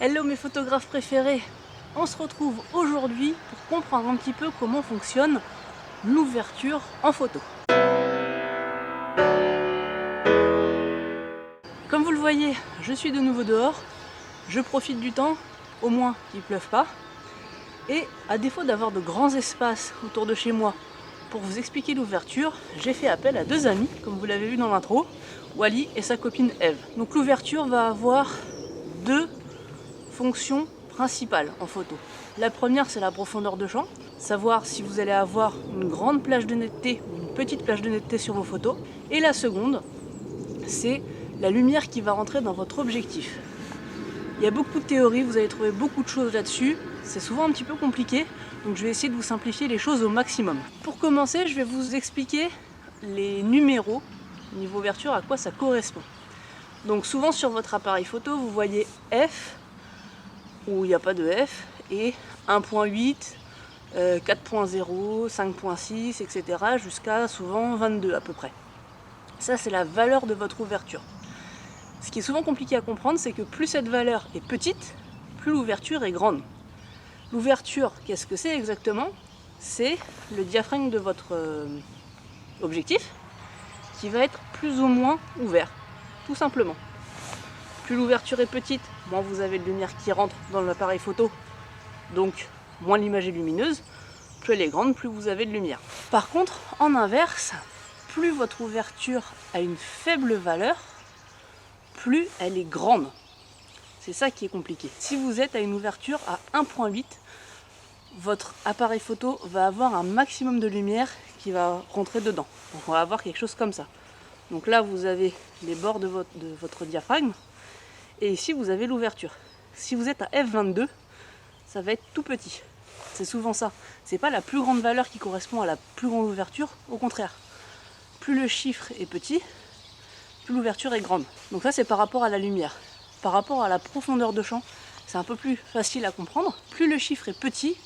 Hello mes photographes préférés, on se retrouve aujourd'hui pour comprendre un petit peu comment fonctionne l'ouverture en photo. Comme vous le voyez, je suis de nouveau dehors, je profite du temps, au moins qu'il ne pleuve pas, et à défaut d'avoir de grands espaces autour de chez moi pour vous expliquer l'ouverture, j'ai fait appel à deux amis, comme vous l'avez vu dans l'intro, Wally et sa copine Eve. Donc l'ouverture va avoir deux fonctions principales en photo. La première, c'est la profondeur de champ, savoir si vous allez avoir une grande plage de netteté ou une petite plage de netteté sur vos photos. Et la seconde, c'est la lumière qui va rentrer dans votre objectif. Il y a beaucoup de théories, vous allez trouver beaucoup de choses là-dessus, c'est souvent un petit peu compliqué, donc je vais essayer de vous simplifier les choses au maximum. Pour commencer, je vais vous expliquer les numéros niveau ouverture, à quoi ça correspond. Donc souvent sur votre appareil photo, vous voyez F, où il n'y a pas de F, et 1.8, 4.0, 5.6, etc. jusqu'à souvent 22 à peu près. Ça, c'est la valeur de votre ouverture. Ce qui est souvent compliqué à comprendre, c'est que plus cette valeur est petite, plus l'ouverture est grande. L'ouverture, qu'est-ce que c'est exactement? C'est le diaphragme de votre objectif qui va être plus ou moins ouvert, tout simplement. Plus l'ouverture est petite, moins vous avez de lumière qui rentre dans l'appareil photo, donc moins l'image est lumineuse. Plus elle est grande, plus vous avez de lumière. Par contre, en inverse, plus votre ouverture a une faible valeur, plus elle est grande. C'est ça qui est compliqué. Si vous êtes à une ouverture à 1.8, votre appareil photo va avoir un maximum de lumière qui va rentrer dedans. Donc on va avoir quelque chose comme ça. Donc là, vous avez les bords de votre diaphragme. Et ici, vous avez l'ouverture. Si vous êtes à F22, ça va être tout petit. C'est souvent ça. C'est pas la plus grande valeur qui correspond à la plus grande ouverture. Au contraire, plus le chiffre est petit, plus l'ouverture est grande. Donc ça, c'est par rapport à la lumière. Par rapport à la profondeur de champ, c'est un peu plus facile à comprendre. Plus le chiffre est petit,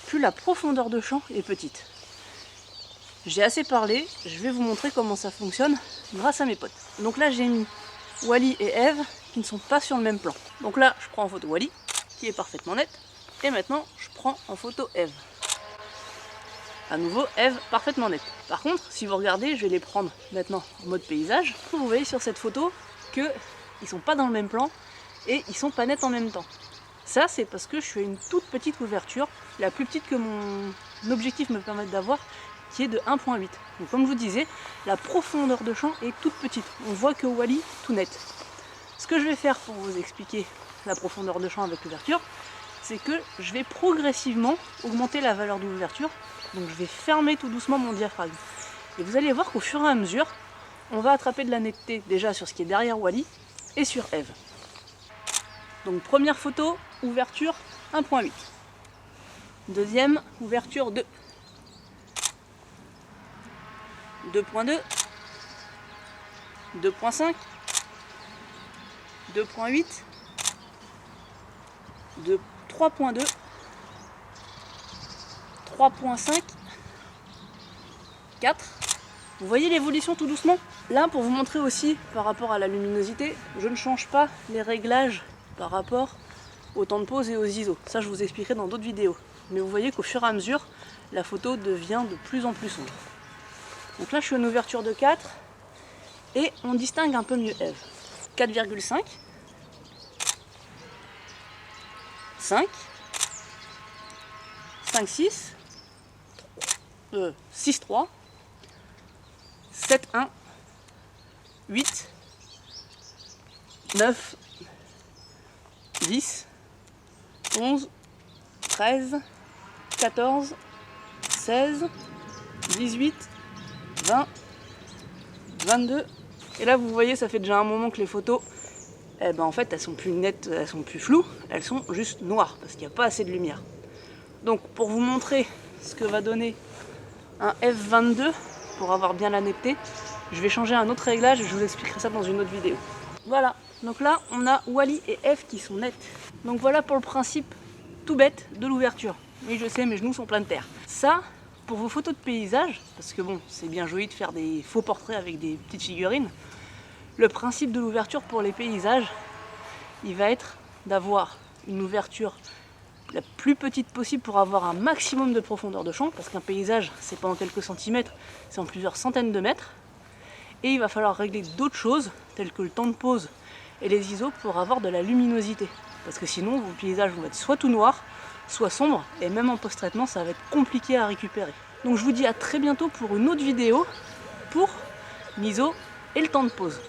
plus la profondeur de champ est petite. J'ai assez parlé, je vais vous montrer comment ça fonctionne grâce à mes potes. Donc là, j'ai mis Wally et Eve qui ne sont pas sur le même plan. Donc là, je prends en photo Wally, qui est parfaitement net, et maintenant, je prends en photo Eve. À nouveau, Eve parfaitement nette. Par contre, si vous regardez, je vais les prendre maintenant en mode paysage. Vous voyez sur cette photo qu'ils ne sont pas dans le même plan et ils sont pas nets en même temps. Ça, c'est parce que je suis à une toute petite ouverture, la plus petite que mon objectif me permet d'avoir, qui est de 1.8. Donc comme je vous disais, la profondeur de champ est toute petite. On voit que Wally tout net. Ce que je vais faire pour vous expliquer la profondeur de champ avec l'ouverture, c'est que je vais progressivement augmenter la valeur de l'ouverture. Donc je vais fermer tout doucement mon diaphragme. Et vous allez voir qu'au fur et à mesure, on va attraper de la netteté déjà sur ce qui est derrière Wally et sur Eve. Donc première photo, ouverture 1.8. Deuxième, ouverture 2. 2.2, 2.5, 2.8, 3.2, 3.5, 4. Vous voyez l'évolution tout doucement? Là, pour vous montrer aussi par rapport à la luminosité, je ne change pas les réglages par rapport au temps de pause et aux ISO. Ça, je vous expliquerai dans d'autres vidéos. Mais vous voyez qu'au fur et à mesure, la photo devient de plus en plus sombre. Donc là, je suis en ouverture de 4 et on distingue un peu mieux Eve. 4,5, 5, 5,6, 6,3, 7,1, 8, 9, 10, 11, 13, 14, 16, 18, 20, 22. Et là, vous voyez, ça fait déjà un moment que les photos, en fait, elles sont plus nettes, elles sont plus floues, elles sont juste noires parce qu'il n'y a pas assez de lumière. Donc, pour vous montrer ce que va donner un F22 pour avoir bien la netteté, je vais changer un autre réglage et je vous expliquerai ça dans une autre vidéo. Voilà, donc là, on a Wally et Eve qui sont nettes. Donc voilà pour le principe tout bête de l'ouverture. Oui, je sais, mes genoux sont pleins de terre. Ça, pour vos photos de paysage, parce que bon, c'est bien joli de faire des faux portraits avec des petites figurines, le principe de l'ouverture pour les paysages, il va être d'avoir une ouverture la plus petite possible pour avoir un maximum de profondeur de champ, parce qu'un paysage, c'est pas en quelques centimètres, c'est en plusieurs centaines de mètres. Et il va falloir régler d'autres choses, telles que le temps de pause et les ISO, pour avoir de la luminosité. Parce que sinon, vos paysages vont être soit tout noirs, soit sombres, et même en post-traitement, ça va être compliqué à récupérer. Donc je vous dis à très bientôt pour une autre vidéo pour l'ISO et le temps de pause.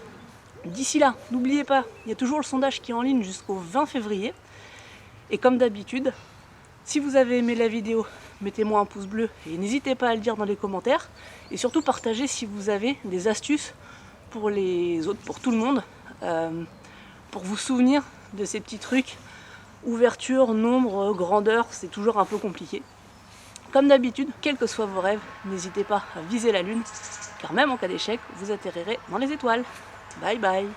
D'ici là, n'oubliez pas, il y a toujours le sondage qui est en ligne jusqu'au 20 février. Et comme d'habitude, si vous avez aimé la vidéo, mettez-moi un pouce bleu et n'hésitez pas à le dire dans les commentaires. Et surtout partagez si vous avez des astuces pour les autres, pour tout le monde, pour vous souvenir de ces petits trucs. Ouverture, nombre, grandeur, c'est toujours un peu compliqué. Comme d'habitude, quels que soient vos rêves, n'hésitez pas à viser la lune, car même en cas d'échec, vous atterrirez dans les étoiles. Bye bye!